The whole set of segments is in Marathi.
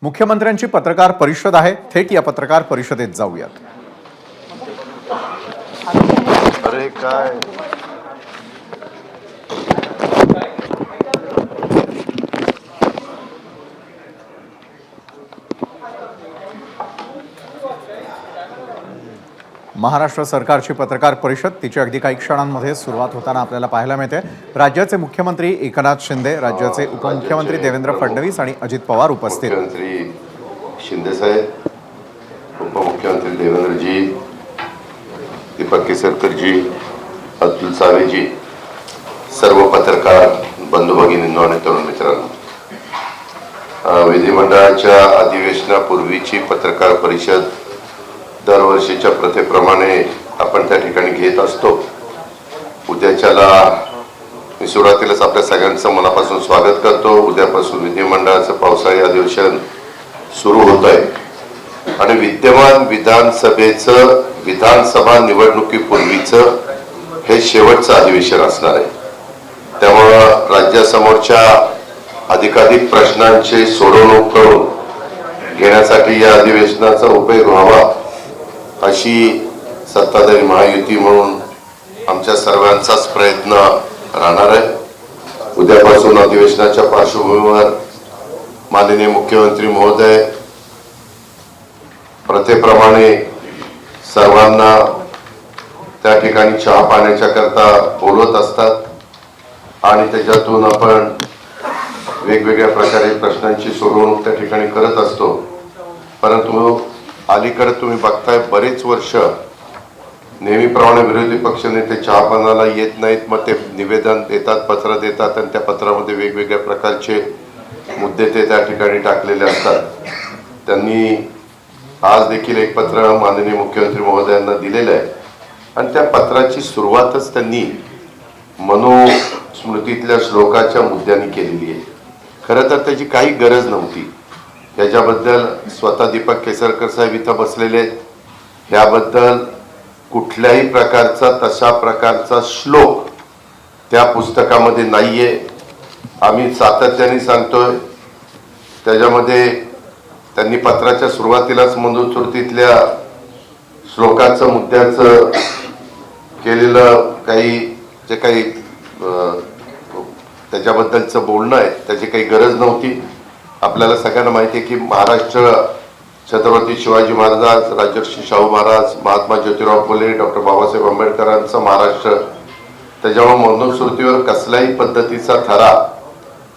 मुख्यमंत्र्यांची पत्रकार परिषद आहे। थेट या पत्रकार परिषदेत जाऊयात। अरे काय महाराष्ट्र सरकारची पत्रकार परिषद तिची अगदी काही क्षणांमध्ये सुरुवात होताना आपल्याला पाहायला मिळते। राज्याचे मुख्यमंत्री एकनाथ शिंदे, राज्याचे उपमुख्यमंत्री देवेंद्र फडणवीस आणि अजित पवार उपस्थित। मुख्यमंत्री शिंदे साहेब, उपमुख्यमंत्री देवेंद्रजी, दीपक केसरकरजी, अतुल सावेजी, सर्व पत्रकार बंधू भगिनींनो आणि तरुण मित्रांनो, विधिमंडळाच्या अधिवेशनापूर्वीची पत्रकार परिषद दरवर्षीच्या प्रथेप्रमाणे आपण त्या ठिकाणी घेत असतो। उद्याच्याला मी सुरुवातीलाच आपल्या सगळ्यांचं मनापासून स्वागत करतो। उद्यापासून विधिमंडळाचं पावसाळी अधिवेशन सुरू होत आहे आणि विद्यमान विधानसभेचं विधानसभा निवडणुकीपूर्वीचं हे शेवटचं अधिवेशन असणार आहे। त्यामुळं राज्यासमोरच्या अधिकाधिक प्रश्नांचे सोडवणूक करून घेण्यासाठी या अधिवेशनाचा उपयोग व्हावा अशी सत्ताधारी महायुती म्हणून आमच्या सर्वांचाच प्रयत्न राहणार आहे। उद्यापासून अधिवेशनाच्या पार्श्वभूमीवर माननीय मुख्यमंत्री महोदय प्रथेप्रमाणे सर्वांना त्या ठिकाणी चहा पाण्याच्या करता बोलवत असतात आणि त्याच्यातून आपण वेगवेगळ्या प्रकारे प्रश्नांची सोडवणूक त्या ठिकाणी करत असतो। परंतु अलीकडे तुम्ही बघताय बरेच वर्ष नेहमीप्रमाणे विरोधी पक्षनेते चहापानाला येत नाहीत, मग ते निवेदन देतात, पत्र देतात आणि त्या पत्रामध्ये वेगवेगळ्या प्रकारचे मुद्दे ते त्या ठिकाणी टाकलेले असतात। त्यांनी आज देखील एक पत्र माननीय मुख्यमंत्री महोदयांना दिलेलं आहे आणि त्या पत्राची सुरुवातच त्यांनी मनुस्मृतीतल्या श्लोकाच्या मुद्द्यांनी केलेली आहे। खरं तर त्याची काही गरज नव्हती। याच्याबद्दल स्वतः दीपक केसरकर साहेब इथं बसलेले आहेत। ह्याबद्दल कुठल्याही प्रकारचा तशा प्रकारचा श्लोक त्या पुस्तकामध्ये नाहीये। आम्ही सातत्याने सांगतोय, त्याच्यामध्ये त्यांनी पत्राच्या सुरुवातीलाच मनुस्मृतीतल्या श्लोकाचं मुद्द्याचं केलेलं काही त्याच्याबद्दलचं बोलणं आहे, त्याची काही गरज नव्हती। आपल्याला सगळ्यांना माहिती आहे की महाराष्ट्र छत्रपती शिवाजी महाराज, राजर्षी शाहू महाराज, महात्मा ज्योतिराव फुले, डॉक्टर बाबासाहेब आंबेडकरांचा महाराष्ट्र, त्याच्यामुळे मनुस्मृतीवर कसल्याही पद्धतीचा थरा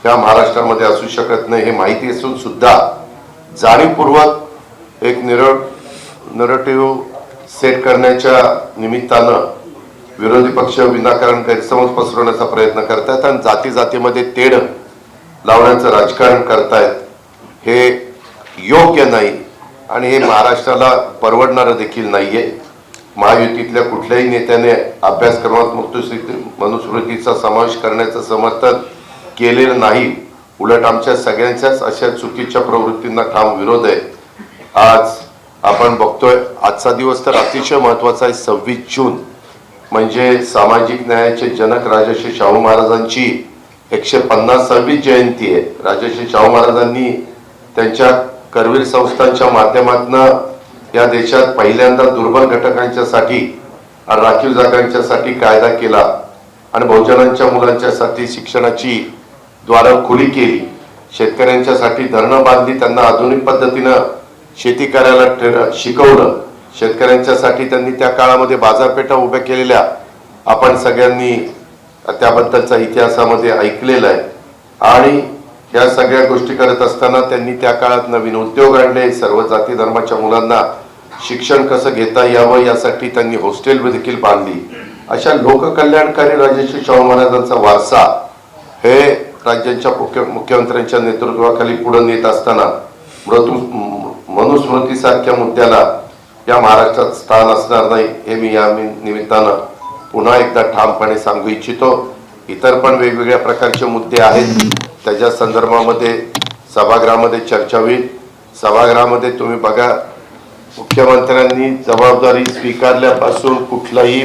ह्या महाराष्ट्रामध्ये असू शकत नाही हे माहिती असून सुद्धा जाणीवपूर्वक एक नरेटिव्ह सेट करण्याच्या निमित्तानं विरोधी पक्ष विनाकारण गैरसमज पसरवण्याचा प्रयत्न करतात आणि जाती जातीमध्ये तेढ लावण्याचं राजकारण करतायत। हे योग्य नाही आणि हे महाराष्ट्राला परवडणारं देखील नाहीये। महायुतीतल्या कुठल्याही नेत्याने अभ्यासक्रमात मनुस्मृतीचा समावेश करण्याचं समर्थन केलेलं नाही। उलट आमच्या सगळ्यांच्याच अशा चुकीच्या प्रवृत्तींना ठाम विरोध आहे। आज आपण बघतोय, आजचा दिवस तर अतिशय महत्वाचा आहे। 26 जून म्हणजे सामाजिक न्यायाचे जनक राजर्षी शाहू महाराजांची 150वी जयंती आहे। राजर्षी शाहू महाराजांनी त्यांच्या करवीर संस्थांच्या माध्यमातून या देशात पहिल्यांदा दुर्बल घटकांच्यासाठी राखीव जागांच्यासाठी कायदा केला आणि बहुजनांच्या मुलांच्यासाठी शिक्षणाची द्वारं खुली केली। शेतकऱ्यांच्यासाठी धरणं बांधली, त्यांना आधुनिक पद्धतीनं शेती करायला शिकवलं। शेतकऱ्यांच्यासाठी त्यांनी त्या काळामध्ये बाजारपेठा उभ्या केलेल्या आपण सगळ्यांनी त्याबद्दलचा इतिहासामध्ये ऐकलेला आहे। आणि या सगळ्या गोष्टी करत असताना त्यांनी त्या काळात नवीन उद्योग आणले। सर्व जाती धर्माच्या मुलांना शिक्षण कसं घेता यावं यासाठी त्यांनी हॉस्टेल देखील बांधली। अशा लोककल्याणकारी राजर्षी शाहू महाराजांचा वारसा हे राज्यांच्या मुख्यमंत्र्यांच्या नेतृत्वाखाली पुढे नेत असताना मनुस्मृतीसारख्या मुद्द्याला या महाराष्ट्रात स्थान असणार नाही हे मी या निमित्तानं पुन्हा एकदा ठामपणे सांगू इच्छितो। इतर पण वेगवेगळ्या प्रकारचे मुद्दे आहेत, त्याच्या संदर्भामध्ये सभागृहामध्ये चर्चा होईल। सभागृहामध्ये तुम्ही बघा, मुख्यमंत्र्यांनी जबाबदारी स्वीकारल्यापासून कुठलाही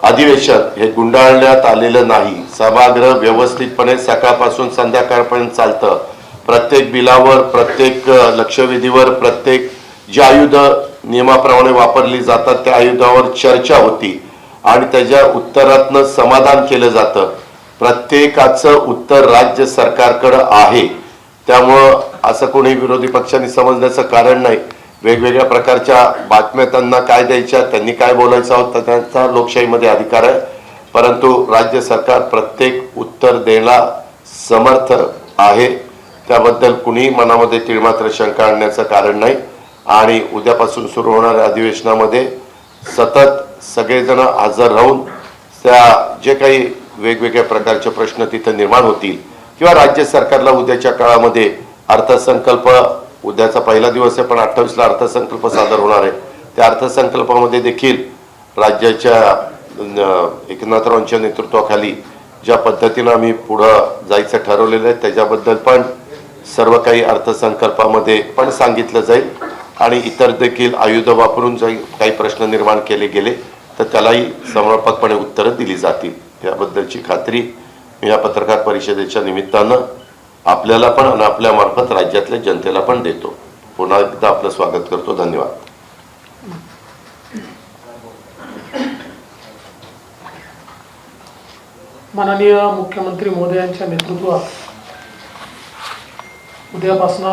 अधिवेशन हे गुंडाळण्यात आलेलं नाही। सभागृह व्यवस्थितपणे सकाळपासून संध्याकाळपर्यंत चालतं। प्रत्येक बिलावर, प्रत्येक लक्षवेधीवर, प्रत्येक जी आयुध नियमाप्रमाणे वापरली जातात त्या आयुधावर चर्चा होती आणि त्याच्या उत्तरातनं समाधान केलं जातं. प्रत्येकाचं उत्तर राज्य सरकारकडं आहे. त्यामुळं असं कोणी विरोधी पक्षांनी समजण्याचं कारण नाही. वेगवेगळ्या प्रकारच्या बातम्या त्यांना काय द्यायच्या, त्यांनी काय बोलायचं होतं, त्यांचा लोकशाहीमध्ये अधिकार आहे. परंतु राज्य सरकार प्रत्येक उत्तर द्यायला समर्थ आहे. त्याबद्दल कुणी मनामध्ये तिळमात्र शंका आणण्याचं कारण नाही. आणि उद्यापासून सुरू होणाऱ्या अधिवेशनामध्ये सतत सगळेजण हजर राहून त्या जे काही वेगवेगळ्या प्रकारचे प्रश्न तिथे निर्माण होतील किंवा राज्य सरकारला उद्याच्या काळामध्ये अर्थसंकल्प, उद्याचा पहिला दिवस आहे पण 28ला अर्थसंकल्प सादर होणार आहे. त्या अर्थसंकल्पामध्ये देखील राज्याच्या एकनाथरावांच्या नेतृत्वाखाली ज्या पद्धतीनं आम्ही पुढं जायचं ठरवलेलं आहे त्याच्याबद्दल पण सर्व काही अर्थसंकल्पामध्ये पण सांगितलं जाईल. आणि इतर देखील आयुध वापरून जर काही प्रश्न निर्माण केले गेले तर त्यालाही समर्पकपणे उत्तरं दिली जातील. याबद्दलची खात्री मी या पत्रकार परिषदेच्या निमित्तानं आपल्याला पण आणि आपल्या मार्फत राज्यातल्या जनतेला पण देतो. पुन्हा एकदा आपलं स्वागत करतो. धन्यवाद. माननीय मुख्यमंत्री महोदयांच्या नेतृत्वात उद्यापासून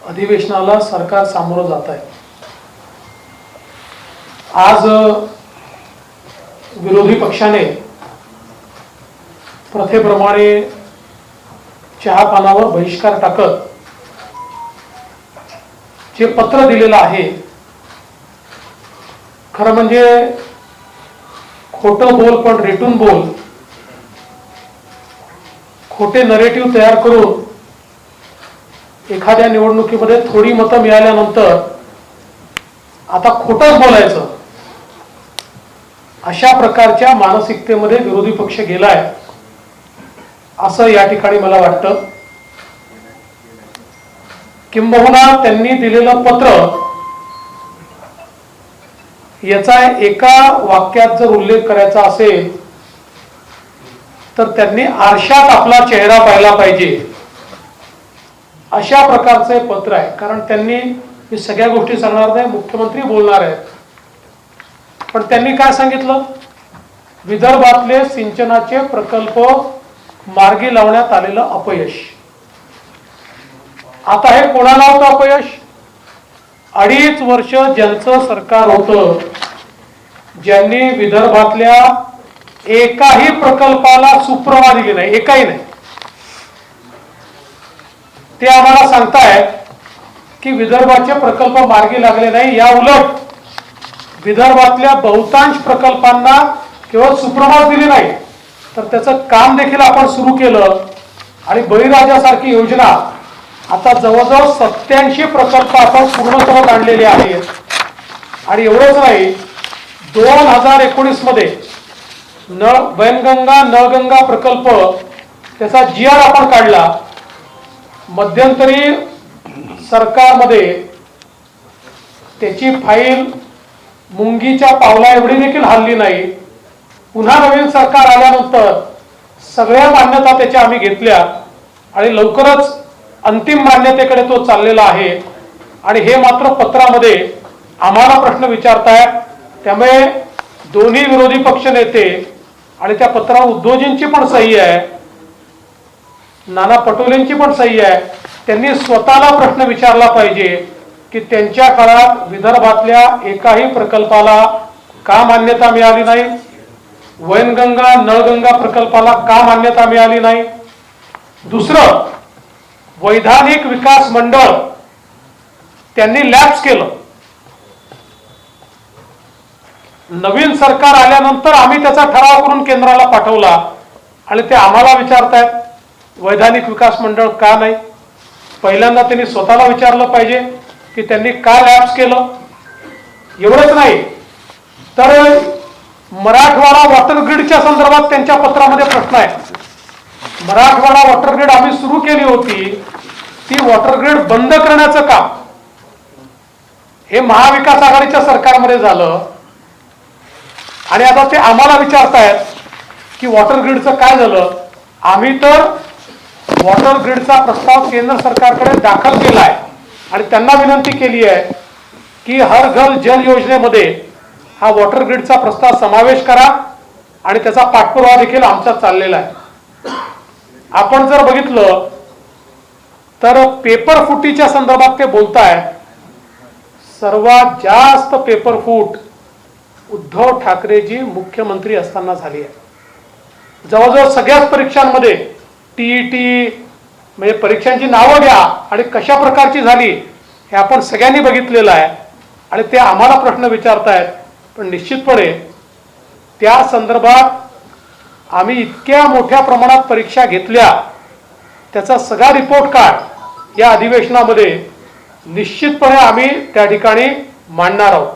अधिवेशनाला सरकार सामोरं जात आहे. आज विरोधी पक्षाने प्रथेप्रमाणे चहा पानावर बहिष्कार टाकत जे पत्र दिलेलं आहे, खरं म्हणजे खोटं बोल पण रेटून बोल, खोटे नरेटिव्ह तयार करून एखाद्या निवडणुकीमध्ये थोडी मतं मिळाल्यानंतर आता खोटंच बोलायचं, अशा प्रकारच्या मानसिकतेमध्ये विरोधी पक्ष गेलाय असं या ठिकाणी मला वाटतं. किंबहुना त्यांनी दिलेलं पत्र याचा एका वाक्यात जर उल्लेख करायचा असेल तर त्यांनी आरशात आपला चेहरा पाहिला पाहिजे अशा प्रकारचे पत्र आहे. कारण त्यांनी मी सगळ्या गोष्टी सांगणार नाही, मुख्यमंत्री बोलणार आहेत. पण त्यांनी काय सांगितलं, विदर्भातले सिंचनाचे प्रकल्प मार्गी लावण्यात आलेलं अपयश. आता हे कोणाला होतं अपयश? 2.5 वर्ष ज्यांचं सरकार होतं, ज्यांनी विदर्भातल्या एकाही प्रकल्पाला सुप्रवा दिली नाही, एकाही नाही, ते आम्हाला सांगतायत की विदर्भाचे प्रकल्प मार्गी लागले नाही. या उलट विदर्भातल्या बहुतांश प्रकल्पांना केवळ सुप्रभात दिली नाही तर त्याचं काम देखील आपण सुरू केलं आणि बळीराजासारखी योजना आता जवळजवळ 87 प्रकल्प आपण पूर्ण करत आणलेले आहेत. आणि एवढंच नाही, 2019 मध्ये वैनगंगा नळगंगा प्रकल्प त्याचा GR आपण काढला. मध्यंतरी सरकारमध्ये त्याची फाईल मुंगीच्या पावला एवढी देखील हल्ली नाही. पुन्हा नवीन सरकार आल्यानंतर सगळ्या मान्यता त्याच्या आम्ही घेतल्या आणि लवकरच अंतिम मान्यतेकडे तो चाललेला आहे. आणि हे मात्र पत्रामध्ये आम्हाला प्रश्न विचारतायत. त्यामुळे दोन्ही विरोधी पक्ष नेते आणि त्या पत्रावर उद्धवजींची पण सही आहे, नाना पटोलेंची पण सही आहे. त्यांनी स्वतःला प्रश्न विचारला पाहिजे की त्यांच्या काळात विदर्भातल्या एकाही प्रकल्पाला का मान्यता मिळाली नाही, वैनगंगा नळगंगा प्रकल्पाला का मान्यता मिळाली नाही. दुसरं, वैधानिक विकास मंडळ त्यांनी लॅप्स केलं. नवीन सरकार आल्यानंतर आम्ही त्याचा ठराव करून केंद्राला पाठवला आणि ते आम्हाला विचारतायत वैधानिक विकास मंडळ का नाही. पहिल्यांदा त्यांनी स्वतःला विचारलं पाहिजे की त्यांनी का लॅप्स केलं. एवढंच नाही तर मराठवाडा वॉटर ग्रीडच्या संदर्भात त्यांच्या पत्रामध्ये प्रश्न आहे. मराठवाडा वॉटर ग्रीड आम्ही सुरू केली होती, ती वॉटर ग्रीड बंद करण्याचं काम हे महाविकास आघाडीच्या सरकारमध्ये झालं आणि आता ते आम्हाला विचारतायत की वॉटर ग्रीडचं काय झालं. आम्ही तर वॉटर ग्रीडचा प्रस्ताव केंद्र सरकारकडे दाखल केला आहे आणि त्यांना विनंती केली आहे की हर घर जल योजनेमध्ये हा वॉटर ग्रीडचा प्रस्ताव समावेश करा आणि त्याचा पाठपुरावा देखील आमचा चाललेला आहे. आपण जर बघितलं तर पेपर फुटीच्या संदर्भात ते बोलताय. सर्वात जास्त पेपर फूट उद्धव ठाकरेजी मुख्यमंत्री असताना झाली आहे. जवळजवळ सगळ्याच परीक्षांमध्ये टीईटी म्हणजे परीक्षांची नावं घ्या आणि कशा प्रकारची झाली हे आपण सगळ्यांनी बघितलेलं आहे आणि ते आम्हाला प्रश्न विचारतायत. पण निश्चितपणे त्या संदर्भात आम्ही इतक्या मोठ्या प्रमाणात परीक्षा घेतल्या त्याचा सगळा रिपोर्ट कार्ड या अधिवेशनामध्ये निश्चितपणे आम्ही त्या ठिकाणी मांडणार आहोत.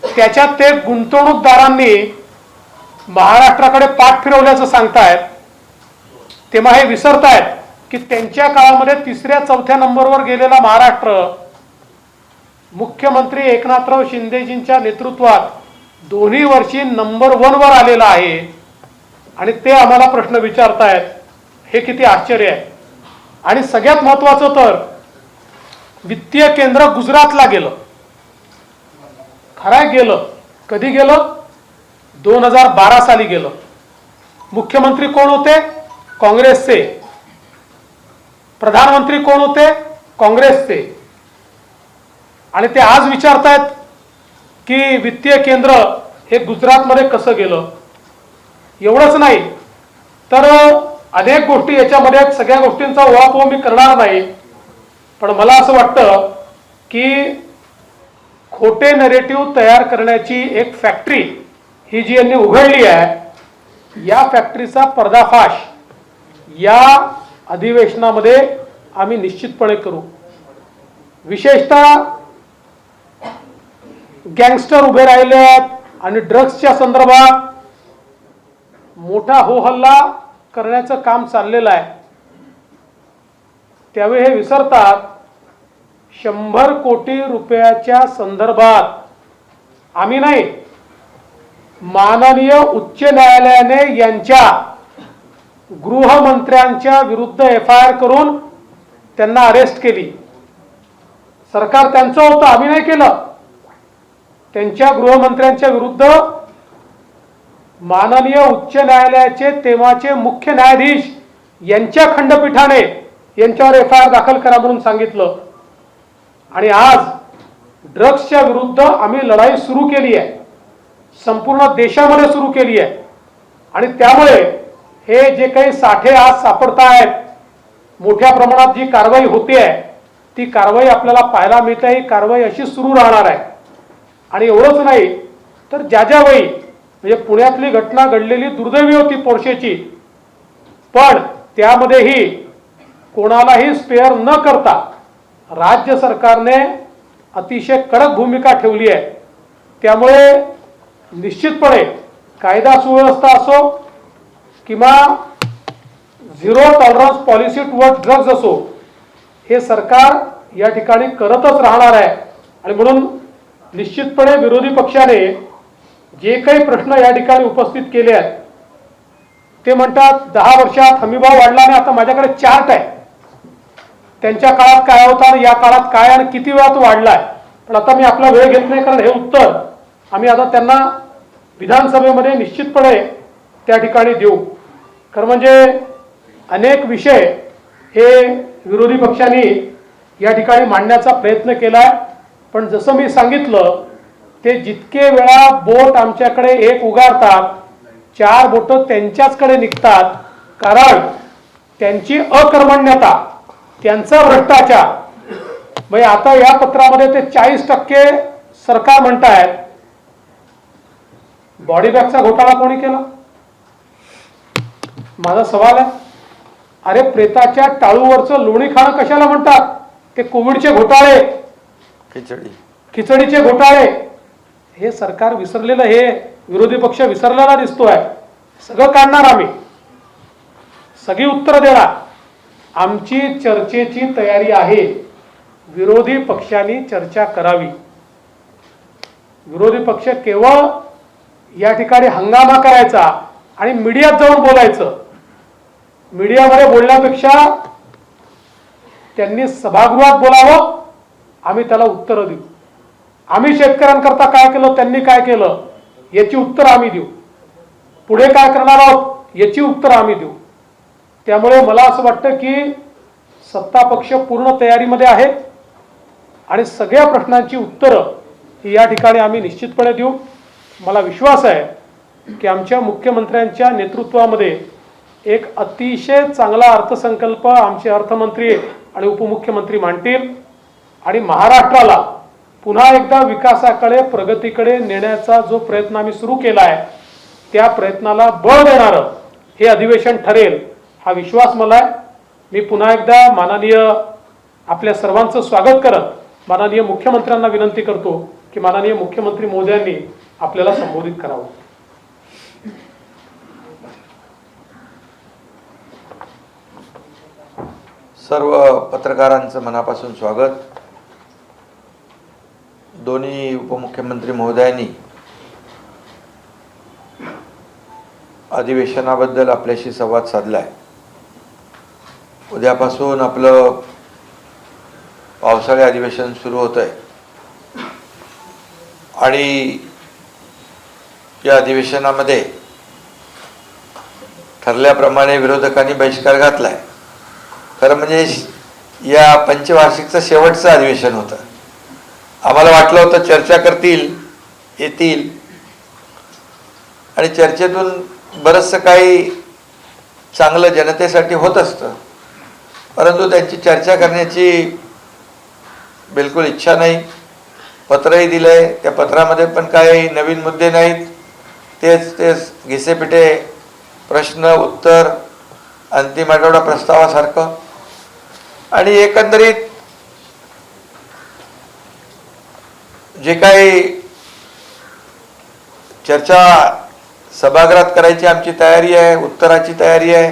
त्याच्यात ते गुंतवणूकदारांनी महाराष्ट्राकडे पाठ फिरवल्याचं सांगतायत तेव्हा हे विसरतायत की त्यांच्या काळामध्ये 3ऱ्या-4थ्या नंबरवर गेलेला महाराष्ट्र मुख्यमंत्री एकनाथराव शिंदेजींच्या नेतृत्वात दोन्ही वर्षी नंबर 1 वर आलेला आहे आणि ते आम्हाला प्रश्न विचारतायत. हे किती आश्चर्य आहे. आणि सगळ्यात महत्वाचं तर वित्तीय केंद्र गुजरातला गेलं. खरंय गेलं. कधी गेलं? 2012 साली गेलं. मुख्यमंत्री कोण होते? काँग्रेसचे. प्रधानमंत्री कोण होते? काँग्रेसचे. आणि ते आज विचारतायत की वित्तीय केंद्र हे गुजरातमध्ये कसं गेलं. एवढंच नाही तर अनेक गोष्टी याच्यामध्ये आहेत. सगळ्या गोष्टींचा ओळापोळ मी करणार नाही. पण मला असं वाटतं की खोटे नरेटिव्ह तयार करण्याची एक फॅक्टरी ही जी यांनी उघडली आहे या फॅक्टरीचा पर्दाफाश या अधिवेशनामध्ये आम्ही निश्चितपणे करू. विशेषतः गँगस्टर उभे राहिले आहेत आणि ड्रग्सच्या संदर्भात मोठा हो हल्ला करण्याचं काम चाललेलं आहे. त्यावेळी हे विसरतात 100 कोटी रुपयाच्या संदर्भात आम्ही नाही माननीय उच्च न्यायालयाने यांच्या गृहमंत्र्यांच्या विरुद्ध FIR करून त्यांना अरेस्ट केली. सरकार त्यांचं होतं, आम्ही नाही केलं. त्यांच्या गृहमंत्र्यांच्या विरुद्ध माननीय उच्च न्यायालयाचे तेव्हाचे मुख्य न्यायाधीश यांच्या खंडपीठाने यांच्यावर FIR दाखल करा म्हणून सांगितलं. आणि आज ड्रग्सच्या विरुद्ध आम्ही लढाई सुरू केली आहे. संपूर्ण देशामध्ये सुरू केली आहे. आणि त्यामुळे हे जे काही साठे आज सापडत आहेत मोठ्या प्रमाणात जी कारवाई होते आहे ती कारवाई आपल्याला पाहायला मिळते. ही कारवाई अशी सुरू राहणार आहे. आणि एवढंच नाही तर ज्या वेळी म्हणजे पुण्यातली घटना घडलेली दुर्दैवी होती पोर्शेची पण त्यामध्येही कोणालाही स्पेअर न करता राज्य सरकारने अतिशय कडक भूमिका ठेवली आहे. त्यामुळे निश्चितपणे कायदा सुव्यवस्था असो किंवा zero tolerance policy toward drugs असो हे सरकार या ठिकाणी करतच राहणार आहे. आणि म्हणून निश्चितपणे विरोधी पक्षाने जे काही प्रश्न या ठिकाणी उपस्थित केले आहेत ते म्हणतात 10 वर्षात हमीभाव वाढला आणि आता माझ्याकडे चार्ट आहे त्यांच्या काळात काय होता आणि या काळात काय आणि किती वेळा तो वाढलाय. पण आता मी आपला वेळ घेत नाही कारण हे उत्तर आम्ही आता त्यांना विधानसभेमध्ये निश्चितपणे त्या ठिकाणी देऊ. खरं म्हणजे अनेक विषय हे विरोधी पक्षांनी या ठिकाणी मांडण्याचा प्रयत्न केलाय. पण जसं मी सांगितलं ते जितके वेळा बोट आमच्याकडे एक उगारतात 4 बोट त्यांच्याचकडे निघतात. कारण त्यांची अकर्मण्यता त्यांचा भ्रष्टाचार म्हणजे आता या पत्रामध्ये ते 40% सरकार म्हणतायत. बॉडी बॅगचा घोटाळा कोणी केला? माझा सवाल आहे. अरे प्रेताच्या टाळूवरचं लोणी खाणं कशाला म्हणतात? ते कोविडचे घोटाळे खिचडीचे घोटाळे हे सरकार विसरलेलं हे विरोधी पक्ष विसरलेला दिसतोय. सगळं काढणार आम्ही सगळी उत्तर देणार. आमची चर्चेची तयारी आहे. विरोधी पक्षांनी चर्चा करावी. विरोधी पक्ष केवळ या ठिकाणी हंगामा करायचा आणि मीडियात जाऊन बोलायचं मीडियामध्ये बोलण्यापेक्षा त्यांनी सभागृहात बोलावं, आम्ही त्याला उत्तरं देऊ. आम्ही शेतकऱ्यांकरता काय केलं, त्यांनी काय केलं याची उत्तरं आम्ही देऊ. पुढे काय करणार आहोत याची उत्तरं आम्ही देऊ. त्यामुळे मला असं वाटतं की सत्ता पक्ष पूर्ण तयारीमध्ये आहे आणि सगळ्या प्रश्नांची उत्तरं ही या ठिकाणी आम्ही निश्चितपणे देऊ. मला विश्वास आहे की आमच्या मुख्यमंत्र्यांच्या नेतृत्वामध्ये एक अतिशय चांगला अर्थसंकल्प आमचे अर्थमंत्री आणि उपमुख्यमंत्री मांडतील आणि महाराष्ट्राला पुन्हा एकदा विकासाकडे, प्रगतीकडे नेण्याचा जो प्रयत्न आम्ही सुरू केला आहे त्या प्रयत्नाला बळ देणारं हे अधिवेशन ठरेल हा विश्वास मला आहे. मी पुन्हा एकदा माननीय आपल्या सर्वांचं स्वागत करत माननीय मुख्यमंत्र्यांना विनंती करतो की माननीय मुख्यमंत्री महोदयांनी आपल्याला संबोधित करावं. सर्व पत्रकारांचं मनापासून स्वागत. दोन्ही उपमुख्यमंत्री महोदयांनी अधिवेशनाबद्दल आपल्याशी संवाद साधलाय. उद्यापासून आपलं पावसाळी अधिवेशन सुरू होत आहे आणि या अधिवेशनामध्ये ठरल्याप्रमाणे विरोधकांनी बहिष्कार घातलाय. खरं म्हणजे या पंचवार्षिकचं शेवटचं अधिवेशन होतं. आम्हाला वाटलं होतं चर्चा करतील, येतील आणि चर्चेतून बरंचसं काही चांगलं जनतेसाठी होत असतं, परंतु त्यांची चर्चा करण्याची बिलकुल इच्छा नाही. पत्रही दिलंय, त्या पत्रामध्ये पण काही नवीन मुद्दे नाहीत. तेच घिसेपिटे प्रश्न उत्तर, अंतिम आठवडा प्रस्तावासारखं. आणि एकंदरीत जे काही चर्चा सभागृहात करायची आमची तयारी आहे, उत्तराची तयारी आहे,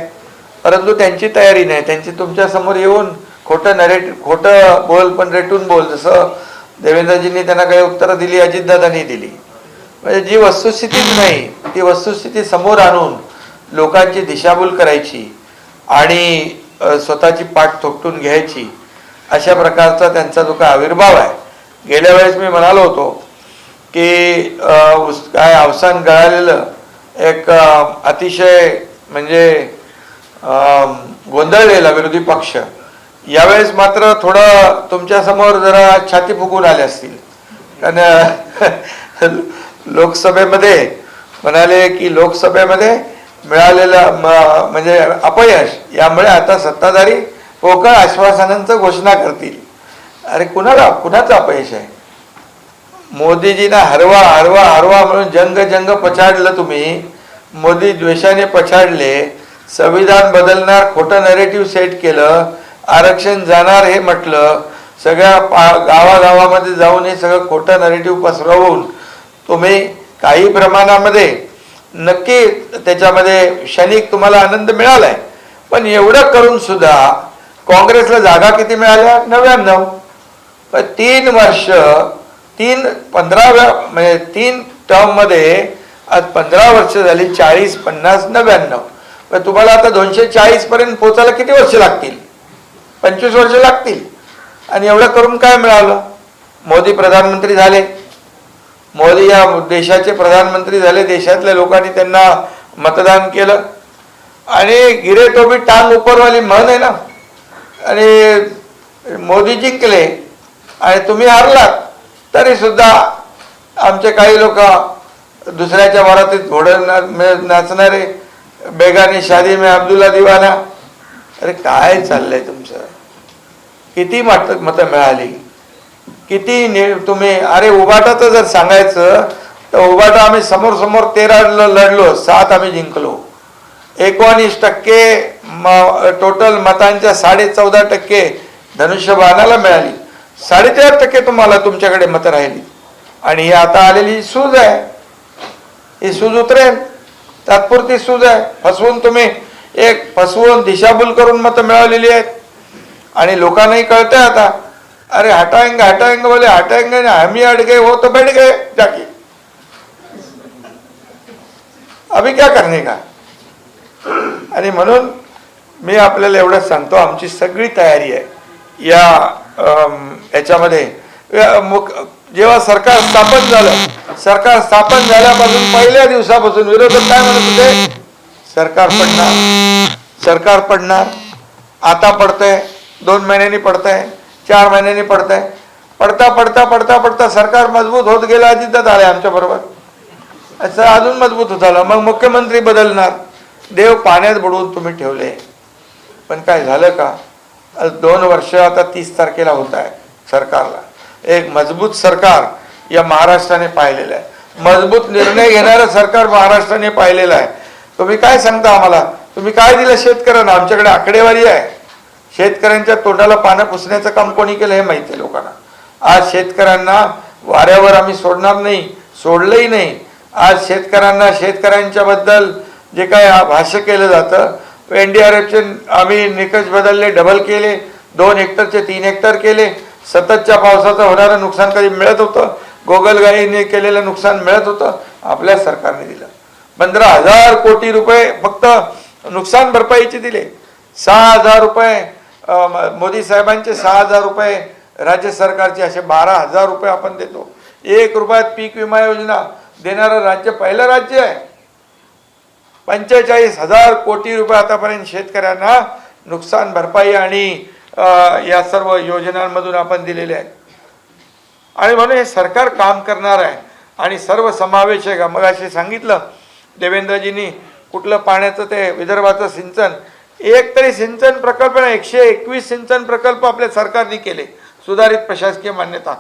परंतु त्यांची तयारी नाही. त्यांची तुमच्यासमोर येऊन खोटं बोल पण रेटून बोल, जसं देवेंद्रजींनी त्यांना काही उत्तरं दिली, अजितदादांनी दिली. म्हणजे जी वस्तुस्थितीच नाही ती वस्तुस्थिती समोर आणून लोकांची दिशाभूल करायची आणि स्वतःची पाठ थोपटून घ्यायची, अशा प्रकारचा त्यांचा जो काय आविर्भाव आहे. गेल्या वेळेस मी म्हणालो होतो की काय अवसान गळालेलं एक अतिशय म्हणजे गोंधळलेला विरोधी पक्ष यावेळेस मात्र थोडं तुमच्यासमोर जरा छाती फुगून आले असतील. कारण लोकसभेमध्ये म्हणाले की लोकसभेमध्ये मिळालेलं म्हणजे अपयश यामुळे आता सत्ताधारी पोकळ आश्वासनांचं घोषणा करतील. अरे कुणाचं अपयश आहे? मोदीजींना हरवा हरवा हरवा म्हणून जंग पछाडलं तुम्ही. मोदी द्वेषाने पछाडले, संविधान बदलणार खोटं नरेटिव्ह सेट केलं, आरक्षण जाणार हे म्हटलं, सगळ्या गावागावामध्ये जाऊन हे सगळं खोटं नरेटिव्ह पसरवून तुम्ही काही प्रमाणामध्ये नक्की त्याच्यामध्ये क्षणिक तुम्हाला आनंद मिळालाय. पण एवढं करून सुद्धा काँग्रेसला जागा किती मिळाल्या? 99. पण 3 वर्ष 15 म्हणजे 3 टर्ममध्ये आज 15 वर्ष झाली. 40, 50, 99. पण तुम्हाला आता 240 पर्यंत पोहोचायला किती वर्ष लागतील? 25 वर्ष लागतील. आणि एवढं करून काय मिळालं? मोदी प्रधानमंत्री झाले. मोदी या देशाचे प्रधानमंत्री झाले. देशातल्या लोकांनी त्यांना मतदान केलं आणि गिरे तो भी टांग उपरवाली म्हण आहे ना. आणि मोदी जिंकले आणि तुम्ही हारलात तरी सुद्धा आमचे काही लोक दुसऱ्याच्या वरातीत घोडं नाचणारे, बेगानी शादी में अब्दुल्ला दिवाना. अरे काय चाललंय तुमचं? किती मतं मिळाली? किती तुम्ही? अरे उबाटाचं जर सांगायचं तर उबाटा आम्ही समोर 13 लढलो, 7 आम्ही जिंकलो. 19% टोटल मतांच्या 14.5% धनुष्यबाणाला मिळाली. 3.5% तुम्हाला तुमच्याकडे मतं राहिली. आणि ही आता आलेली सूज आहे, ही सूज उतरेल, तात्पुरती सूज आहे. फसवून दिशाभूल करून मतं मिळवलेली आहेत. आणि लोकांनाही कळतंय आता, अरे हटाएंगे बोले, हटाएंगे ना, हम ही अड़ गए, वो तो बैठ गए जाके, अभी क्या करने का. आणि म्हणून मी आपल्याला एवढंच सांगतो, आमची सगळी तयारी आहे याच्यामध्ये. जेव्हा सरकार स्थापन झाल्यापासून पहिल्या दिवसापासून विरोधक काय म्हणत होते, सरकार पडणार, आता पडतंय, 2 महिन्यांनी पडतंय, 4 महिन्यांनी पडतंय. पडता सरकार मजबूत होत गेलं. अजितदादा आले आमच्या बरोबर, असं अजून मजबूत होत आलं. मग मुख्यमंत्री बदलणार, देव पाण्यात बुडवून तुम्ही ठेवले. पण काय झालं का, 2 वर्ष आता 30 तारखेला होत आहे सरकारला. एक मजबूत सरकार या महाराष्ट्राने पाहिलेलं आहे, मजबूत निर्णय घेणारं सरकार महाराष्ट्राने पाहिलेलं आहे. तुम्ही काय सांगता आम्हाला, तुम्ही काय दिलं शेतकऱ्यांना? आमच्याकडे आकडेवारी आहे. शेतकऱ्यांच्या तोंडाला पानं पुसण्याचं काम कोणी केलं हे माहिती आहे लोकांना. आज शेतकऱ्यांना वाऱ्यावर आम्ही सोडणार नाही, सोडलंही नाही. आज शेतकऱ्यांच्या बद्दल जे काय भाष्य केलं जातं, NDRFचे आम्ही निकष बदलले, डबल केले, 2 हेक्टरचे 3 हेक्टर केले. सततच्या पावसाचं होणारं नुकसान कधी मिळत होतं, गोगलगाईने केलेलं नुकसान मिळत होतं, आपल्या सरकारने दिलं. 15,000 कोटी रुपये फक्त नुकसान भरपाईचे दिले. 6,000 रुपये मोदी साहेबांचे, 6,000 रुपये राज्य सरकारचे, असे 12,000 रुपये आपण देतो. 1 रुपयात पीक विमा योजना देणारं राज्य पहिलं राज्य आहे. 45,000 कोटी रुपये आतापर्यंत शेतकऱ्यांना नुकसान भरपाई आणि या सर्व योजनांमधून आपण दिलेले आहेत. आणि म्हणून हे सरकार काम करणार आहे आणि सर्व समावेशक. मग असे सांगितलं देवेंद्रजींनी, कुठलं पाण्याचं ते विदर्भाचं सिंचन, एक तरी सिंचन प्रकल्प, 121 सिंचन प्रकल्प आपल्या सरकारने केले, सुधारित प्रशासकीय मान्यता.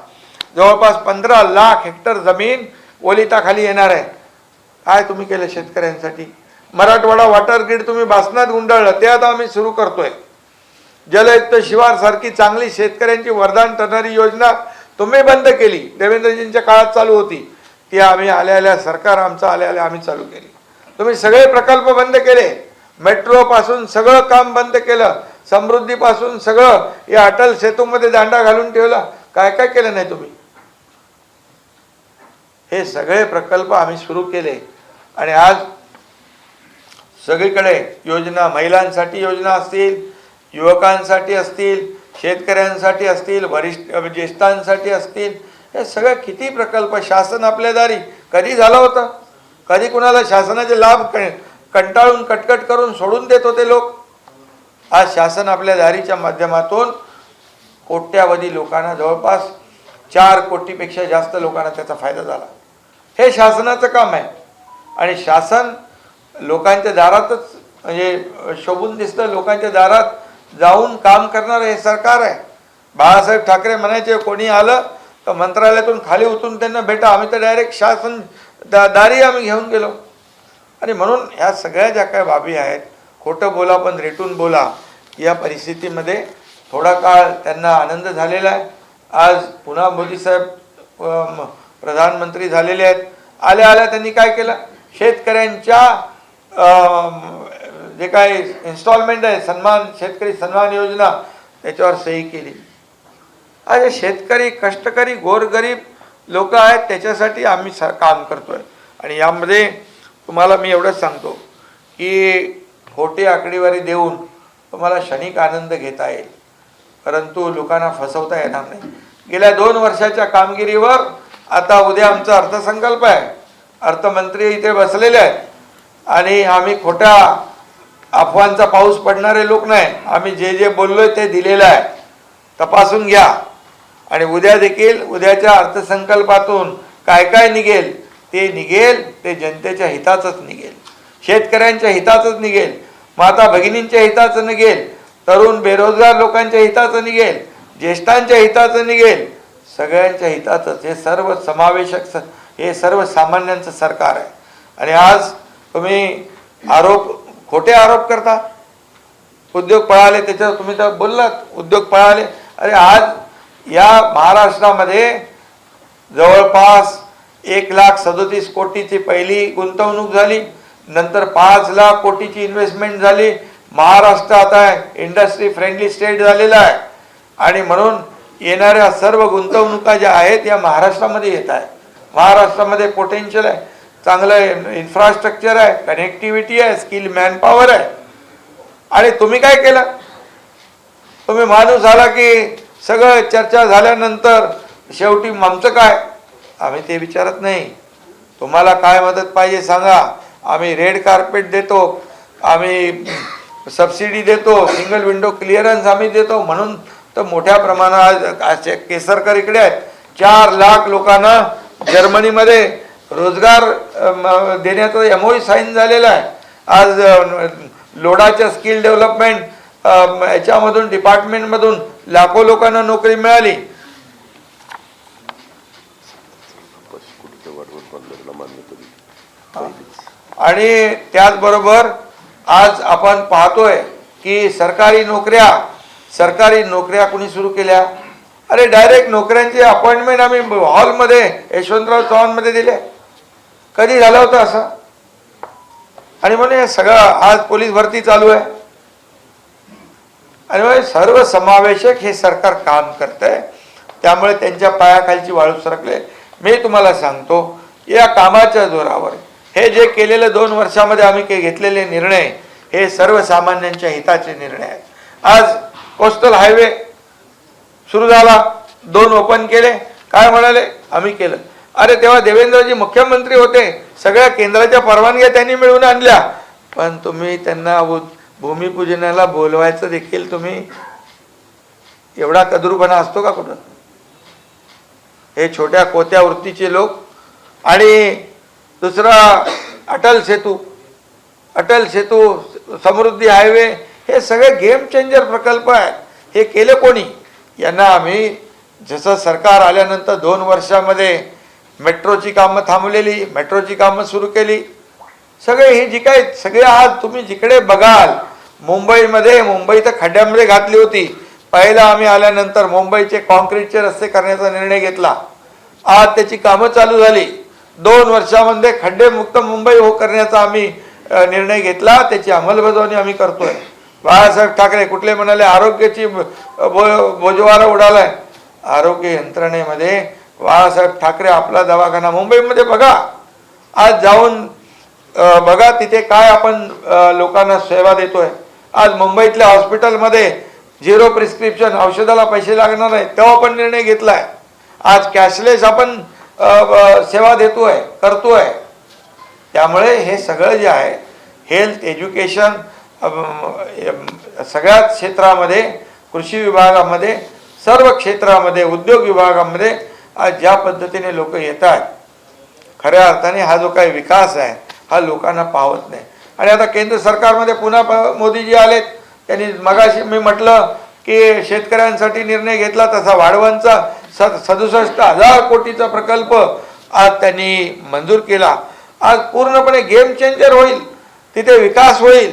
जवळपास 15 लाख हेक्टर जमीन ओलिताखाली येणार आहे. काय तुम्ही केलं शेतकऱ्यांसाठी? मराठवाडा वॉटर ग्रीड तुम्ही भासणात गुंडाळलं, ते आता आम्ही सुरू करतोय. जलयुक्त शिवार सारखी चांगली शेतकऱ्यांची वरदान ठरणारी योजना तुम्ही बंद केली, देवेंद्रजींच्या काळात चालू होती, ती आम्ही आल्या सरकार आमचं आल्या आम्ही चालू केली. तुम्ही सगळे प्रकल्प बंद केले, मेट्रो पासून सगळं काम बंद केलं, समृद्धी पासून सगळं या अटल सेतूमध्ये दांडा घालून ठेवला. काय काय केलं नाही तुम्ही? हे सगळे प्रकल्प आम्ही सुरू केले आणि आज सगळीकडे योजना, महिलांसाठी योजना असतील, युवकांसाठी असतील, शेतकऱ्यांसाठी असतील, ज्येष्ठांसाठी असतील, हे सगळे किती प्रकल्प शासन आपल्या दारी. कधी झालं होतं? कधी कुणाला शासनाचे लाभ कंटाळून कटकट करून सोडून देत होते लोक? आज शासन आपल्या दारीच्या माध्यमातून कोट्यावधी लोकांना, जवळपास 4 कोटीपेक्षा जास्त लोकांना त्याचा फायदा झाला. हे शासनाचं काम आहे आणि शासन लोकांच्या दारातच म्हणजे शोभून दिसतं, लोकांच्या दारात जाऊन काम करणारं हे सरकार आहे. बाळासाहेब ठाकरे म्हणायचे, कोणी आलं तर मंत्रालयातून खाली उतरून त्यांना भेटा. आम्ही तर डायरेक्ट शासन दारी आम्ही घेऊन गेलो. आणि म्हणून ह्या सगळ्या ज्या काही बाबी आहेत, खोटं बोला पण रेटून बोला, या परिस्थितीमध्ये थोडा काळ त्यांना आनंद झालेला आहे. आज पुन्हा मोदी साहेब प्रधानमंत्री झालेले आहेत. आल्या त्यांनी काय केलं, शेतकऱ्यांच्या जे काय इन्स्टॉलमेंट आहे, शेतकरी सन्मान योजना, त्याच्यावर सही केली. आज शेतकरी, कष्टकरी, गोरगरीब लोक आहेत, त्याच्यासाठी आम्ही काम करतोय. आणि यामध्ये तुम्हाला मी एवढंच सांगतो की खोटी आकडेवारी देऊन तुम्हाला क्षणिक आनंद घेता येईल, परंतु लोकांना फसवता येणार नाही. गेल्या 2 वर्षाच्या कामगिरीवर आता उद्या आमचा अर्थसंकल्प आहे, अर्थमंत्री इथे बसलेले आहेत आणि आम्ही खोट्या अफवांचा पाऊस पडणारे लोक नाही. आम्ही जे बोललोय ते दिलेलं आहे, तपासून घ्या. आणि उद्या देखील उद्याच्या अर्थसंकल्पातून काय काय निघेल ते जनतेच्या हिताचंच निघेल, शेतकऱ्यांच्या हिताचंच निघेल, माता भगिनींच्या हिताचं निघेल, तरुण बेरोजगार लोकांच्या हिताचं निघेल, ज्येष्ठांच्या हिताचं निघेल, सगळ्यांच्या हिताचंच. हे सर्व समावेशक, हे सर्वसामान्यांचं सरकार आहे. आणि आज तुम्ही खोटे आरोप करता. उद्योग पळाले, त्याच्यावर तुम्ही तर बोललात, उद्योग पळाले. अरे आज या महाराष्ट्रामध्ये जवळपास 1,37,00,000 कोटीची पहिली गुंतवणूक झाली, नंतर 5 लाख कोटीची इन्व्हेस्टमेंट झाली. महाराष्ट्र आता इंडस्ट्री फ्रेंडली स्टेट झालेला आहे आणि म्हणून येणाऱ्या सर्व गुंतवणुका ज्या आहेत या महाराष्ट्रामध्ये येत आहे. महाराष्ट्रामध्ये पोटेन्शियल आहे, चांगलं इन्फ्रास्ट्रक्चर आहे, कनेक्टिव्हिटी आहे, स्किल मॅनपॉवर आहे आणि तुम्ही काय केलं? तुम्ही माणूस आला की सगळं चर्चा झाल्यानंतर शेवटी आमचं काय? आम्ही ते विचारत नाही. तुम्हाला काय मदत पाहिजे सांगा, आम्ही रेड कार्पेट देतो, आम्ही सबसिडी देतो, सिंगल विंडो क्लिअरन्स आम्ही देतो. म्हणून तर मोठ्या प्रमाणात केसरकर इकडे आहेत. 4 लाख लोकांना जर्मनीमध्ये रोजगार देण्याचा MOU साईन झालेला आहे. आज लोडाच्या स्किल डेव्हलपमेंट याच्यामधून डिपार्टमेंटमधून लाखो लोकांना नोकरी मिळाली. आणि त्याचबरोबर आज आपण पाहतोय की सरकारी नोकऱ्या कुणी सुरू केल्या? अरे डायरेक्ट नोकऱ्यांची अपॉइंटमेंट आम्ही हॉलमध्ये यशवंतराव चव्हाणमध्ये दिले. कधी झालं होतं असं? आणि म्हणून हे सगळं आज पोलीस भरती चालू आहे. आणि म्हणजे सर्व समावेशक हे सरकार काम करतंय. त्यामुळे त्यांच्या पायाखालची वाळू सरकले. मी तुम्हाला सांगतो, या कामाच्या जोरावर हे जे केलेले 2 वर्षामध्ये आम्ही घेतलेले निर्णय हे सर्वसामान्यांच्या हिताचे निर्णय आहेत. आज कोस्टल हायवे सुरू झाला, 2 ओपन केले. काय म्हणाले? आम्ही केलं. अरे तेव्हा देवेंद्रजी मुख्यमंत्री होते, सगळ्या केंद्राच्या परवानग्या त्यांनी मिळवून आणल्या, पण तुम्ही त्यांना भूमिपूजनाला बोलवायचं देखील तुम्ही, एवढा कदरूपणा असतो का कुठं? हे छोट्या कोत्या वृत्तीचे लोक. आणि दुसरा अटल सेतू, समृद्धी हायवे, हे सगळे गेम चेंजर प्रकल्प आहेत. हे केले कोणी? यांना आम्ही जसं सरकार आल्यानंतर 2 वर्षामध्ये मेट्रोची कामं थांबलेली, मेट्रोची कामं सुरू केली. सगळे ही जी काय सगळे आज तुम्ही जिकडे बघाल, मुंबई तर खड्ड्यामध्ये घातली होती. पहिला आम्ही आल्यानंतर मुंबईचे कॉन्क्रीटचे रस्ते करण्याचा निर्णय घेतला. आज त्याची कामं चालू झाली. 2 वर्षामध्ये खड्डेमुक्त मुंबई करण्याचा आम्ही निर्णय घेतला. त्याची अंमलबजावणी आम्ही करतोय. बाळासाहेब ठाकरे कुठले म्हणाले आरोग्याची बोजवारा उडालाय. आरोग्य यंत्रणेमध्ये बाळासाहेब ठाकरे आपला दवाखाना मुंबईमध्ये बघा, आज जाऊन बघा तिथे काय आपण लोकांना सेवा देतोय. आज मुंबईतल्या हॉस्पिटलमध्ये 0 प्रिस्क्रिप्शन, औषधाला पैसे लागणार नाही, तेव्हा पण निर्णय घेतलाय. आज कॅशलेस आपण सेवा देतोय, करतोय. त्यामुळे हे सगळं जे आहे, हेल्थ, एज्युकेशन, सगळ्याच क्षेत्रामध्ये, कृषी विभागामध्ये, सर्व क्षेत्रामध्ये, उद्योग विभागामध्ये आज ज्या पद्धतीने लोक येतात, खऱ्या अर्थाने हा जो काही विकास आहे हा लोकांना पावत नाही. आणि आता केंद्र सरकारमध्ये पुन्हा मोदीजी आलेत. त्यांनी मगाशी मी म्हटलं की शेतकऱ्यांसाठी निर्णय घेतला, तसा वाढवणचा 67,000 कोटीचा प्रकल्प आज त्यांनी मंजूर केला. आज पूर्णपणे गेम चेंजर होईल, तिथे विकास होईल.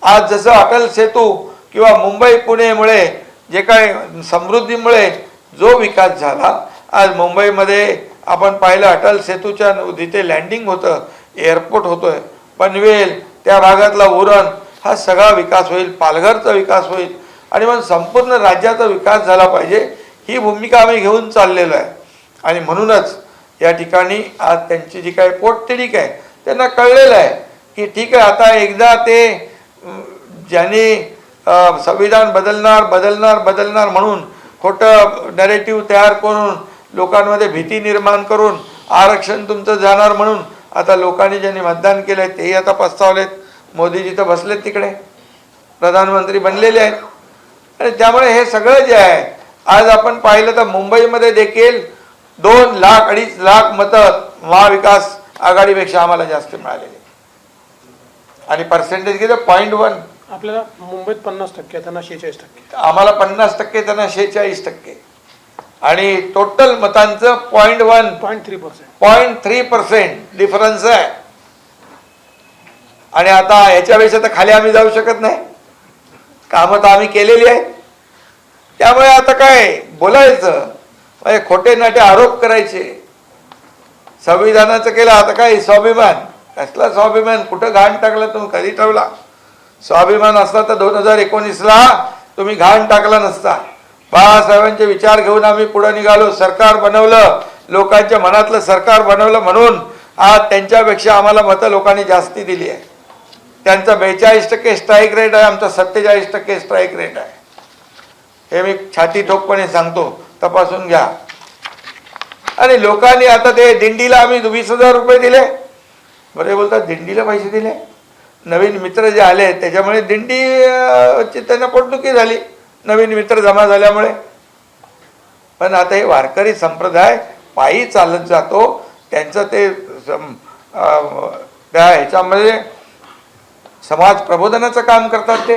आज जसं अटल सेतू किंवा मुंबई पुणेमुळे जे काय समृद्धीमुळे जो विकास झाला, आज मुंबईमध्ये आपण पाहिलं अटल सेतूच्या तिथे लँडिंग होतं, एअरपोर्ट होतोय, पनवेल त्या भागातला उरण, हा सगळा विकास होईल. पालघरचा विकास होईल. आणि मग संपूर्ण राज्याचा विकास झाला पाहिजे, ही भूमिका आम्ही घेऊन चाललेलो आहे. आणि म्हणूनच या ठिकाणी आज त्यांची जी काही पोटतिडीक आहे, त्यांना कळलेलं आहे की ठीक आहे, आता एकदा ते ज्यांनी संविधान बदलणार म्हणून खोटं नॅरेटिव्ह तयार करून लोकांमध्ये भीती निर्माण करून आरक्षण तुमचं जाणार म्हणून आता लोकांनी ज्यांनी मतदान केलंय तेही आता पस्तावलेत. मोदीजी तर बसलेत तिकडे, प्रधानमंत्री बनलेले आहेत. आणि त्यामुळे हे सगळं जे आहे, आज आपण पाहिलं तर मुंबईमध्ये देखील 2 लाख 2.5 लाख मतं महाविकास आघाडीपेक्षा आम्हाला जास्त मिळालेले. आणि पर्सेंटेज किती? 0.1. आपल्याला मुंबईत 50%, त्यांना 46%. आम्हाला 50%, त्यांना 46%. आणि टोटल मतांचं 0.3% डिफरन्स आहे. आणि आता याच्यापेक्षा तर खाली आम्ही जाऊ शकत नाही. कामं तर आम्ही केलेली आहेत. त्यामुळे आता काय बोलायचं, म्हणजे खोटे नाटे आरोप करायचे. संविधानाचं केलं, आता काय स्वाभिमान? कसला स्वाभिमान? कुठं घाण टाकला तुम्ही? कधी ठेवला? स्वाभिमान असला तर 2019ला तुम्ही घाण टाकला नसता. बाळासाहेबांचे विचार घेऊन आम्ही पुढे निघालो, सरकार बनवलं, लोकांच्या मनातलं सरकार बनवलं. म्हणून आज त्यांच्यापेक्षा आम्हाला मतं लोकांनी जास्ती दिली आहे. त्यांचा 42% स्ट्राईक रेट आहे, आमचा 47% स्ट्राईक रेट आहे. हे मी छाती ठोकपणे सांगतो, तपासून घ्या. आणि लोकांनी आता ते दिंडीला आम्ही 20,000 रुपये दिले. बरे बोलतात दिंडीला पैसे दिले. नवीन मित्र जे आले त्याच्यामुळे दिंडीची त्यांना पोटदुखी झाली, नवीन मित्र जमा झाल्यामुळे. पण आता हे वारकरी संप्रदाय पायी चालत जातो, त्यांचं ते त्या ह्याच्यामध्ये समाज प्रबोधनाचं काम करतात ते.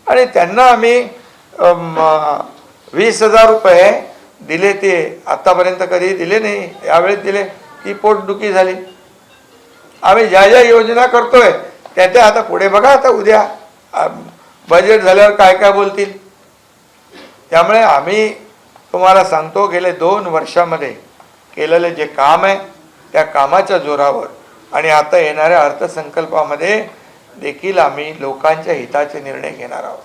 आणि त्यांना आम्ही 20,000 रुपये दिले. ते आतापर्यंत कधी दिले नाही, यावेळेस दिले. ती पोटदुखी झाली. आम्ही ज्या ज्या योजना करतोय त्या आता पुढे बघा, आता उद्या बजेट झाल्यावर काय काय बोलतील. त्यामुळे आम्ही तुम्हाला सांगतो, गेले 2 वर्षामध्ये केलेले जे काम आहे त्या कामाच्या जोरावर आणि आता येणाऱ्या अर्थसंकल्पामध्ये देखील आम्ही लोकांच्या हिताचे निर्णय घेणार आहोत.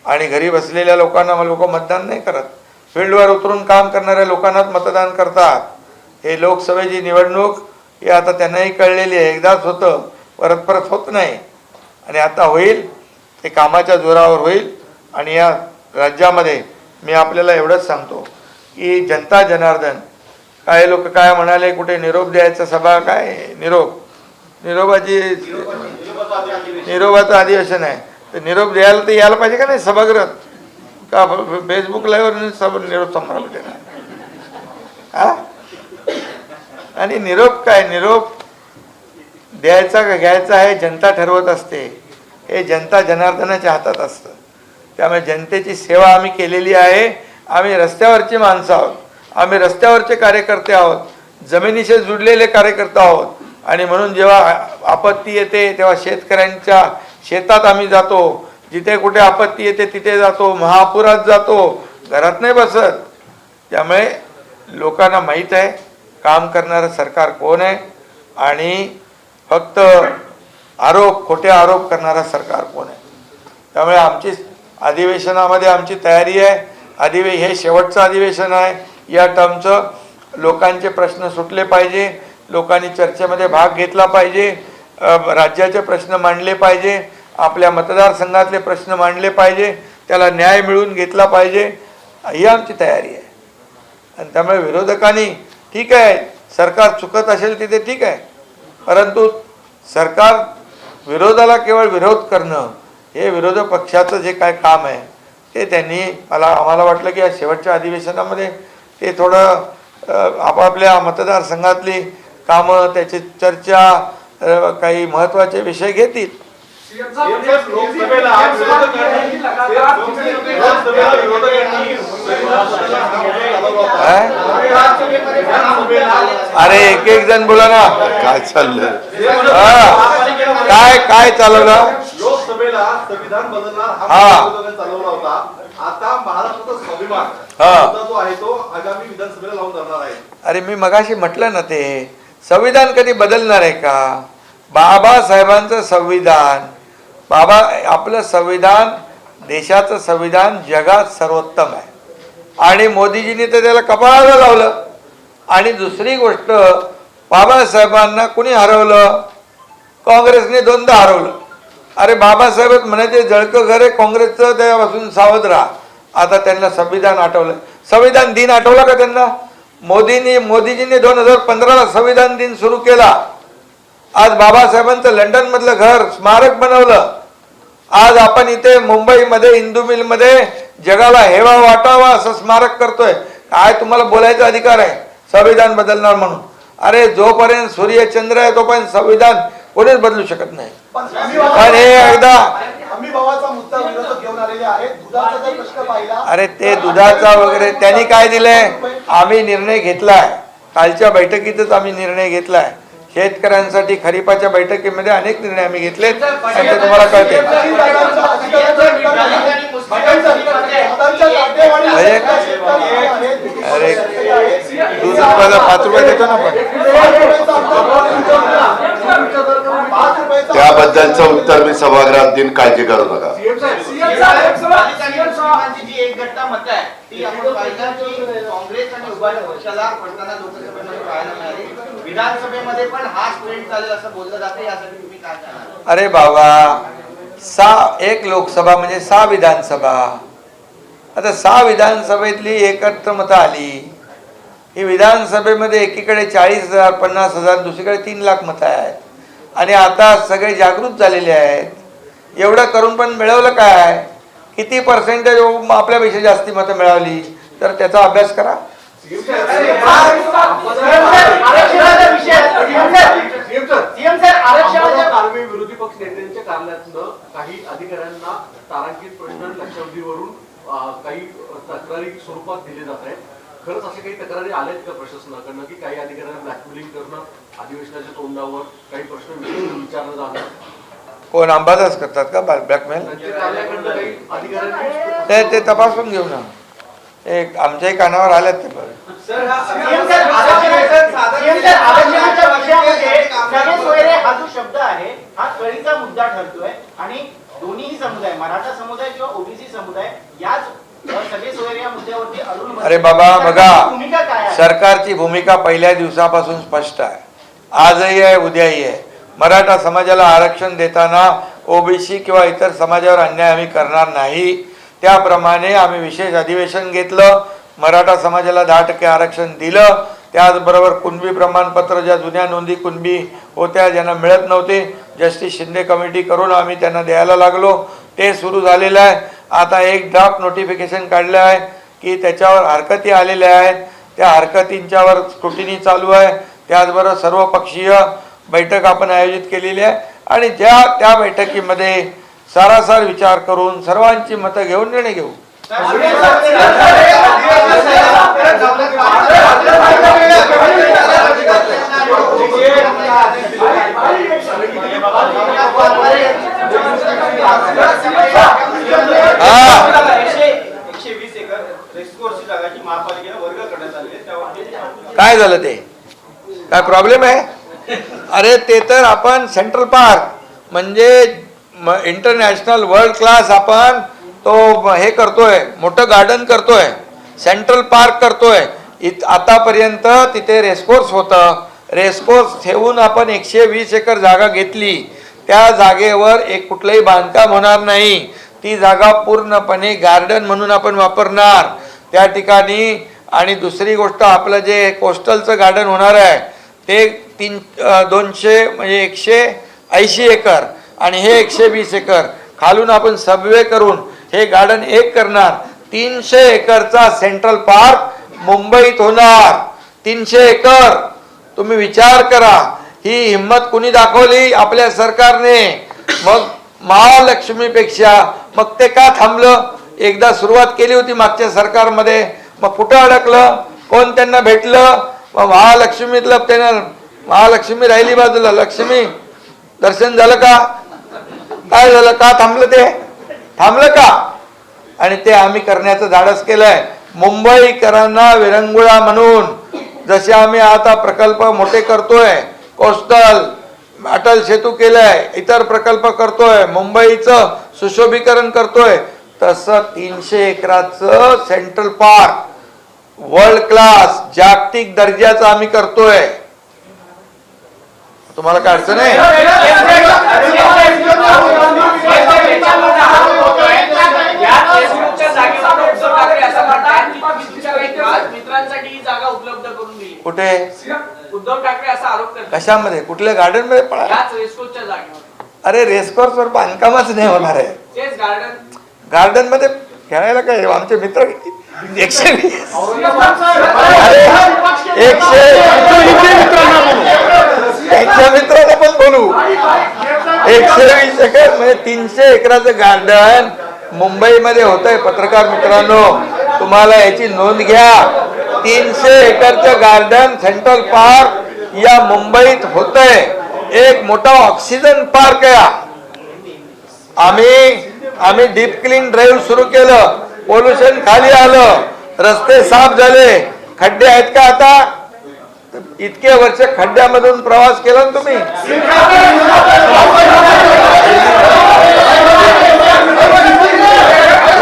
आणि घरी बसलेल्या लोकांना लोक मतदान नाही करत, फील्डवर उतरून काम करणाऱ्या लोकांनाच मतदान करतात. हे लोकसभेची निवडणूक ही आता त्यांनाही कळलेली आहे, एकदाच होतं, परत परत होत नाही. आणि आता होईल ते कामाच्या जोरावर होईल. आणि या राज्यामध्ये मी आपल्याला एवढंच सांगतो की जनता जनार्दन, काय लोक काय म्हणाले, कुठे निरोप द्यायचा सभा, काय निरोपाचं अधिवेशन आहे, तर निरोप द्यायला तर यायला पाहिजे का नाही सभागृहात, का फेसबुक लाईव्हवर निरोप संभ्रम देणार. हा, आणि निरोप काय, निरोप द्यायचा का घ्यायचा हे जनता ठरवत असते. हे जनता जनार्दनाच्या हातात असतं. त्यामुळे जनतेची सेवा आम्ही केलेली आहे. आम्ही रस्त्यावरची माणसं आहोत, आम्ही रस्त्यावरचे कार्यकर्ते आहोत, जमिनीशी जुडलेले कार्यकर्ते आहोत. आणि म्हणून जेव्हा आपत्ती येते तेव्हा शेतकऱ्यांच्या शेतात आम्ही जातो, जिथे कुठे आपत्ती येते तिथे जातो, महापुरात जातो, घरात नाही बसत. त्यामुळे लोकांना माहीत आहे काम करणारं सरकार कोण आहे आणि फक्त खोटे आरोप करणारा सरकार कोण आहे. त्यामुळे आमची अधिवेशनामध्ये आमची तयारी आहे. हे शेवटचं अधिवेशन आहे या टर्मचं. लोकांचे प्रश्न सुटले पाहिजे, लोकांनी चर्चेमध्ये भाग घेतला पाहिजे, राज्याचे प्रश्न मांडले पाहिजे, आपल्या मतदारसंघातले प्रश्न मांडले पाहिजे, त्याला न्याय मिळवून घेतला पाहिजे, ही आमची तयारी आहे. आणि त्यामुळे विरोधकांनी ठीक आहे, सरकार चुकत असेल तिथे ठीक आहे, परंतु सरकार विरोधाला केवळ विरोध करणं हे विरोधी पक्षाचं जे काय काम आहे ते त्यांनी आम्हाला वाटलं की या शेवटच्या अधिवेशनामध्ये ते थोडं आपापल्या मतदारसंघातली कामं, त्याची चर्चा, काही महत्त्वाचे विषय घेतील. अरे एक जण बोला ना, काय चाललंय, काय चालवलं. लोकसभेला संविधान बदलणार हा चालवला होता. आता महाराष्ट्राचा स्वाभिमान जो आहे तो आगामी विधानसभेला लावून धरणार आहे. अरे मी मगाशी म्हटलं ना, ते संविधान कधी बदलणार आहे का. बाबासाहेबांचं संविधान, आपलं संविधान देशाचं संविधान जगात सर्वोत्तम आहे. आणि मोदीजींनी तर त्याला कपाळाला लावलं. आणि दुसरी गोष्ट, बाबासाहेबांना कुणी हरवलं, काँग्रेसने 2दा हरवलं. अरे बाबासाहेबच म्हणायचे जळकं घर आहे काँग्रेसचं, त्यापासून सावध राहा. आता त्यांना संविधान आठवलं. संविधान दिन आठवला का त्यांना. मोदीजींनी 2015ला संविधान दिन सुरू केला. आज बाबासाहेबांचं लंडन मधलं घर स्मारक बनवलं. आज आपण इथे मुंबईमध्ये इंदू मिलमध्ये जगाला हेवा वाटावा असं स्मारक करतोय. काय तुम्हाला बोलायचा अधिकार आहे संविधान बदलणार म्हणून. अरे जोपर्यंत सूर्य चंद्र आहे तोपर्यंत संविधान कोणीच बदलू शकत नाही. पण हे एकदा अरे ते दुधाचा वगैरे त्यांनी काय दिलंय, आम्ही निर्णय घेतलाय. कालच्या बैठकीतच आम्ही निर्णय घेतलाय. शेतकऱ्यांसाठी खरीपाच्या बैठकीमध्ये अनेक निर्णय आम्ही घेतलेत आणि ते तुम्हाला कळते. अरे दूध उत्पादन 5 रुपये देतो ना आपण. त्याबद्दलचं उत्तर मी सभागृहात देईन, काळजी करू नका. साहेबांची जी एक गट्टा मतं आहे ती आपण पाहिलं की काँग्रेस आणि उभाटा पक्षाला पडताना लोकसभेमध्ये पाहायला मिळाली. विधानसभेमध्ये पण हाच ट्रेंड चालेल असं बोललं जातं, यासाठी तुम्ही काय सांगणार? अरे बाबा, एक लोकसभा म्हणजे 6 विधानसभा. आता 6 विधानसभेतली एकत्र मतं आली. ही विधानसभेमध्ये एकीकडे 40,000 50,000, दुसरीकडे 3 लाख मतं आहेत. आणि आता सगळे जागृत झालेले आहेत. एवढं करून पण मिळवलं काय? किती पर्सेंटेज आपल्यापेक्षा जास्ती मतं मिळवली? तर त्याचा अभ्यास करा. आर्मी विरोधी पक्ष नेत्यांच्या कार्यालयातनं काही अधिकाऱ्यांना तारांकित प्रश्न लक्षवेधीवरून काही तक्रारी स्वरूपात दिले जात आहेत. खरंच असे काही तक्रारी आल्यात का प्रशासनाकडनं की काही अधिकाऱ्यांना ब्लॅकमेलिंग करणं, अधिवेशनाच्या तोंडावर काही प्रश्न विचारलं जाणं? कोण अंबादास करतात का ब्लॅकमेल? त्यांच्या कार्यालयाकडनं काही अधिकाऱ्यांनी ते तपासून घेऊ ना. एक आमच्याही कानावर आल्यात ते बरं. हा जो शब्द आहे हा कळीचा मुद्दा ठरतोय आणि दोन्ही समुदाय, मराठा समुदाय किंवा ओबीसी समुदाय, याच सगळे सोयरे या मुद्द्यावरती अडून अरे बाबा बघा, भूमिका काय आहे? सरकारची भूमिका पहिल्या दिवसापासून स्पष्ट आहे. आजही आहे, उद्याही आहे. मराठा समाजाला आरक्षण देताना ओबीसी किंवा इतर समाजावर अन्याय आम्ही करणार नाही. त्याप्रमाणे आम्ही विशेष अधिवेशन घेतलं, मराठा समाजाला 10% आरक्षण दिलं. त्याचबरोबर कुणबी प्रमाणपत्र, ज्या जुन्या नोंदी कुणबी होत्या ज्यांना मिळत नव्हते, जस्टिस शिंदे कमिटी करून आम्ही त्यांना द्यायला लागलो. ते सुरू झालेलं आहे. आता एक ड्राफ्ट नोटिफिकेशन काढलं आहे की त्याच्यावर हरकती आलेल्या आहेत. त्या हरकतींच्यावर स्क्रुटिनी चालू आहे. त्याचबरोबर सर्वपक्षीय बैठक आपण आयोजित केलेली आहे आणि त्या बैठकीमध्ये सारासार विचार करून सर्वांची मतं घेऊन निर्णय घेऊ. काय झालं ते? काय प्रॉब्लेम आहे? अरे ते तर आपण सेंट्रल पार्क म्हणजे इंटरनॅशनल वर्ल्ड क्लास आपण तो हे करतोय, मोठं गार्डन करतोय, सेंट्रल पार्क करतोय. आतापर्यंत तिथे रेसकोर्स होतं. रेसकोर्स ठेवून आपण 120 एकर जागा घेतली. त्या जागेवर एक कुठलंही बांधकाम होणार नाही. ती जागा पूर्णपणे गार्डन म्हणून आपण वापरणार त्या ठिकाणी. आणि दुसरी गोष्ट, आपलं जे कोस्टलचं गार्डन होणार आहे ते 200 म्हणजे 180 एकर आणि हे 120 एकर खालून आपण सबवे करून हे गार्डन एक करणार. 300 एकरचा सेंट्रल पार्क मुंबईत होणार. 300 एकर. तुम्ही विचार करा, ही हिंमत कुणी दाखवली? आपल्या सरकारने. मग महालक्ष्मीपेक्षा मग ते का थांबलं? एकदा सुरुवात केली होती मागच्या सरकारमध्ये, मग कुठं अडकलं? कोण त्यांना भेटलं? मग महालक्ष्मीतलं त्यांना महालक्ष्मी राहिली बाजूला. लक्ष्मी दर्शन झालं का? काय झालं? का थांबलं ते? थांबलं का? आणि ते आम्ही करण्याचं धाडस केलंय. मुंबईकरांना विरंगुळा म्हणून जसे आम्ही आता प्रकल्प मोठे करतोय, कोस्टल अटल सेतू केलंय, इतर प्रकल्प करतोय, मुंबईचं सुशोभीकरण करतोय, तसं 300 एकराचं सेंट्रल पार्क वर्ल्ड क्लास जागतिक दर्जाचं आम्ही करतोय. तुम्हाला काय अडचण आहे? कुठे? उद्धव ठाकरे असा आरोप करतात. कशामध्ये? कुठल्या गार्डन मध्ये पळा? रेसकोर्सच्या जागेवर. अरे रेसकोर्स वर बांधकामच नाही होणार आहे. तेच गार्डन. गार्डन मध्ये खेळायला काय? आमचे मित्र 120 मित्रांना पण बोलू. 120 एकर म्हणजे 300 एकराचं गार्डन मुंबईमध्ये होत आहे. पत्रकार मित्रांनो, तुम्हाला याची नोंद घ्या. 300 एकरचं गार्डन सेंट्रल पार्क या मुंबईत होत आहे. एक मोठा ऑक्सिजन पार्क आहे. आम्ही डीप क्लीन ड्राईव्ह सुरू केलं. पोल्युशन खाली आलं, रस्ते साफ झाले. खड्डे आहेत का आता? इतके वर्ष खड्ड्यामधून प्रवास केला ना तुम्ही.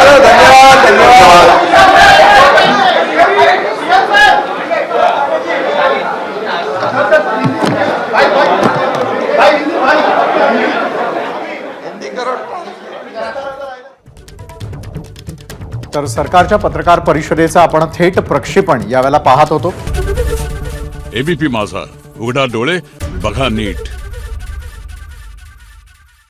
चलो धन्यवाद धन्यवाद तर सरकारच्या पत्रकार परिषदेचं आपण थेट प्रक्षेपण यावेळेला पाहत होतो. एबीपी माझा, उघडा डोळे बघा नीट.